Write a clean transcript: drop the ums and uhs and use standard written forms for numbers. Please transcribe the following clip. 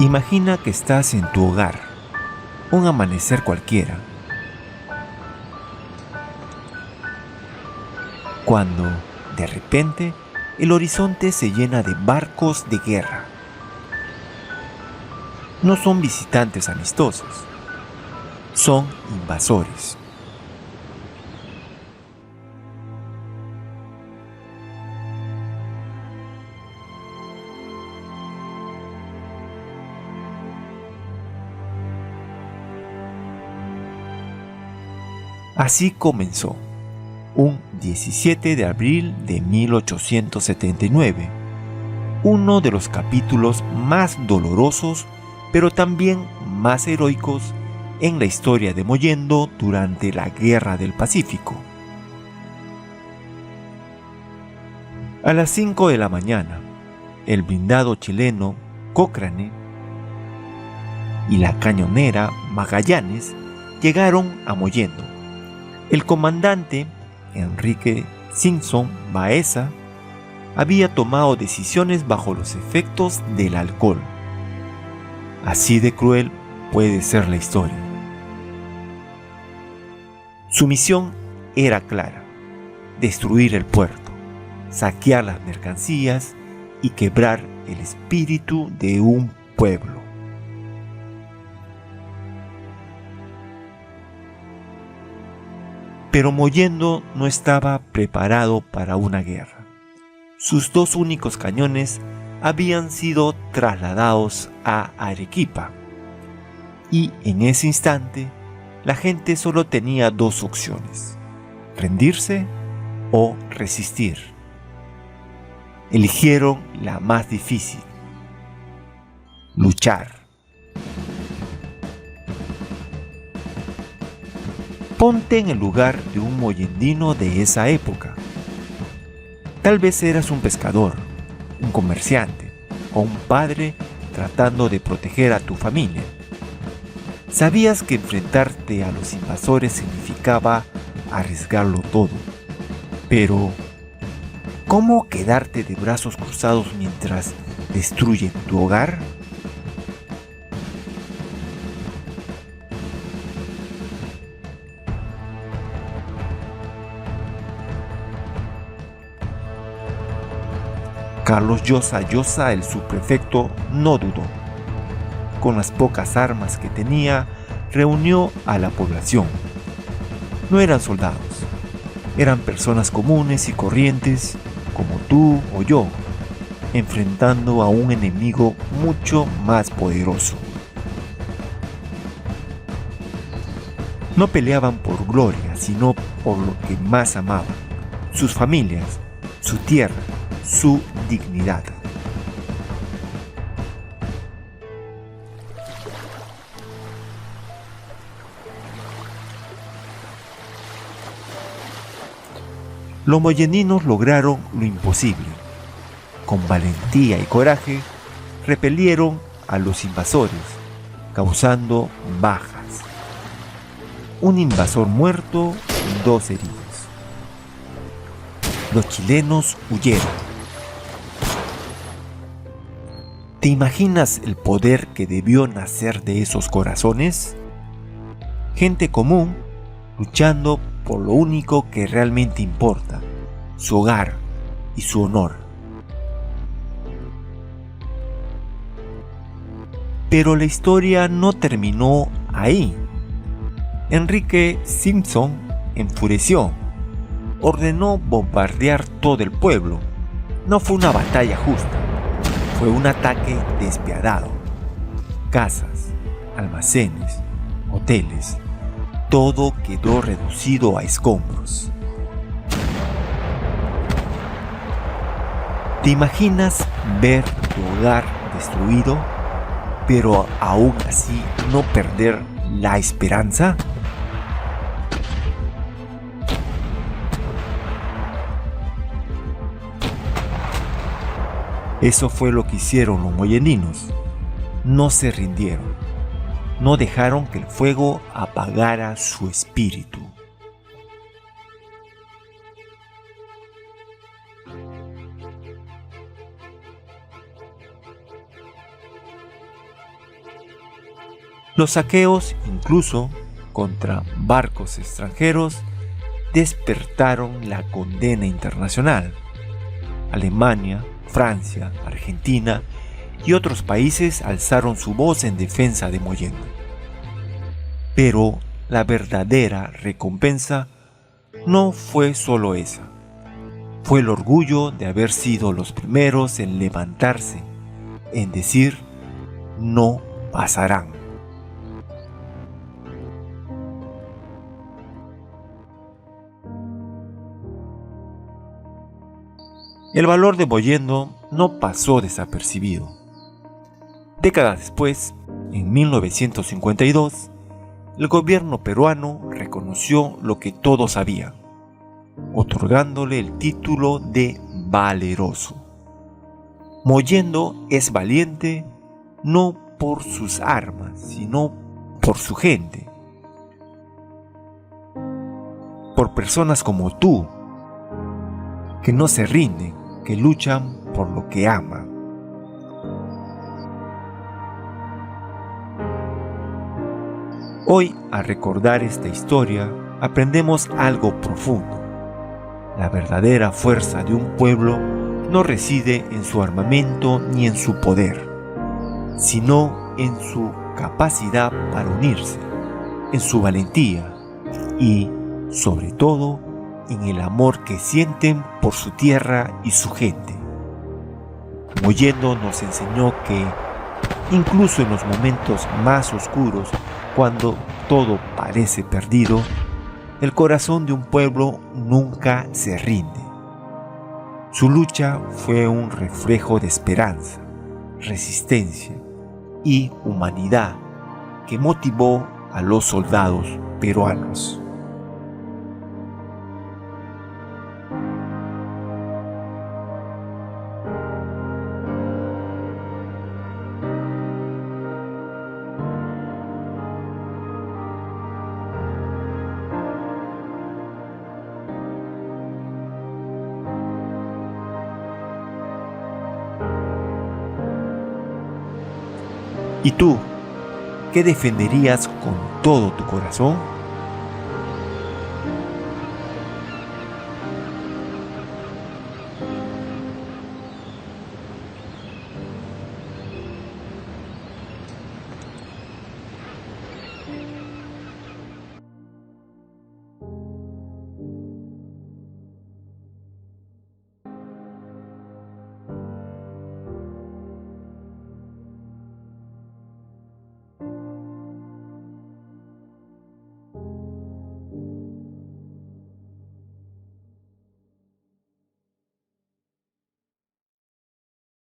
Imagina que estás en tu hogar, un amanecer cualquiera, cuando, de repente, el horizonte se llena de barcos de guerra. No son visitantes amistosos, son invasores. Así comenzó, un 17 de abril de 1879, uno de los capítulos más dolorosos, pero también más heroicos en la historia de Mollendo durante la Guerra del Pacífico. A las 5 de la mañana, el blindado chileno Cochrane y la cañonera Magallanes llegaron a Mollendo. El comandante Enrique Simpson Baeza había tomado decisiones bajo los efectos del alcohol. Así de cruel puede ser la historia. Su misión era clara: destruir el puerto, saquear las mercancías y quebrar el espíritu de un pueblo. Pero Mollendo no estaba preparado para una guerra. Sus dos únicos cañones habían sido trasladados a Arequipa, y en ese instante la gente solo tenía dos opciones: rendirse o resistir. Eligieron la más difícil: luchar. Ponte en el lugar de un mollendino de esa época. Tal vez eras un pescador, un comerciante o un padre tratando de proteger a tu familia. Sabías que enfrentarte a los invasores significaba arriesgarlo todo. Pero, ¿cómo quedarte de brazos cruzados mientras destruyen tu hogar? Carlos Llosa Llosa, el subprefecto, no dudó. Con las pocas armas que tenía, reunió a la población. No eran soldados, eran personas comunes y corrientes, como tú o yo, enfrentando a un enemigo mucho más poderoso. No peleaban por gloria, sino por lo que más amaban: sus familias, su tierra, su dignidad. Los mollendinos lograron lo imposible. Con valentía y coraje, repelieron a los invasores, causando bajas. Un invasor muerto, 2 heridos. Los chilenos huyeron. ¿Te imaginas el poder que debió nacer de esos corazones? Gente común luchando por lo único que realmente importa: su hogar y su honor. Pero la historia no terminó ahí. Enrique Simpson enfureció. Ordenó bombardear todo el pueblo. No fue una batalla justa, fue un ataque despiadado. Casas, almacenes, hoteles, todo quedó reducido a escombros. ¿Te imaginas ver tu hogar destruido, pero aún así no perder la esperanza? Eso fue lo que hicieron los mollendinos. No se rindieron. No dejaron que el fuego apagara su espíritu. Los saqueos, incluso contra barcos extranjeros, despertaron la condena internacional. Alemania, Francia, Argentina y otros países alzaron su voz en defensa de Mollendo. Pero la verdadera recompensa no fue solo esa. Fue el orgullo de haber sido los primeros en levantarse, en decir, no pasarán. El valor de Mollendo no pasó desapercibido. Décadas después, en 1952, el gobierno peruano reconoció lo que todos sabían, otorgándole el título de valeroso. Mollendo es valiente no por sus armas, sino por su gente. Por personas como tú, que no se rinden, que luchan por lo que aman. Hoy, al recordar esta historia, aprendemos algo profundo. La verdadera fuerza de un pueblo no reside en su armamento ni en su poder, sino en su capacidad para unirse, en su valentía y, sobre todo, en el amor que sienten por su tierra y su gente. Mollendo nos enseñó que, incluso en los momentos más oscuros, cuando todo parece perdido, el corazón de un pueblo nunca se rinde. Su lucha fue un reflejo de esperanza, resistencia y humanidad que motivó a los soldados peruanos. ¿Y tú, qué defenderías con todo tu corazón?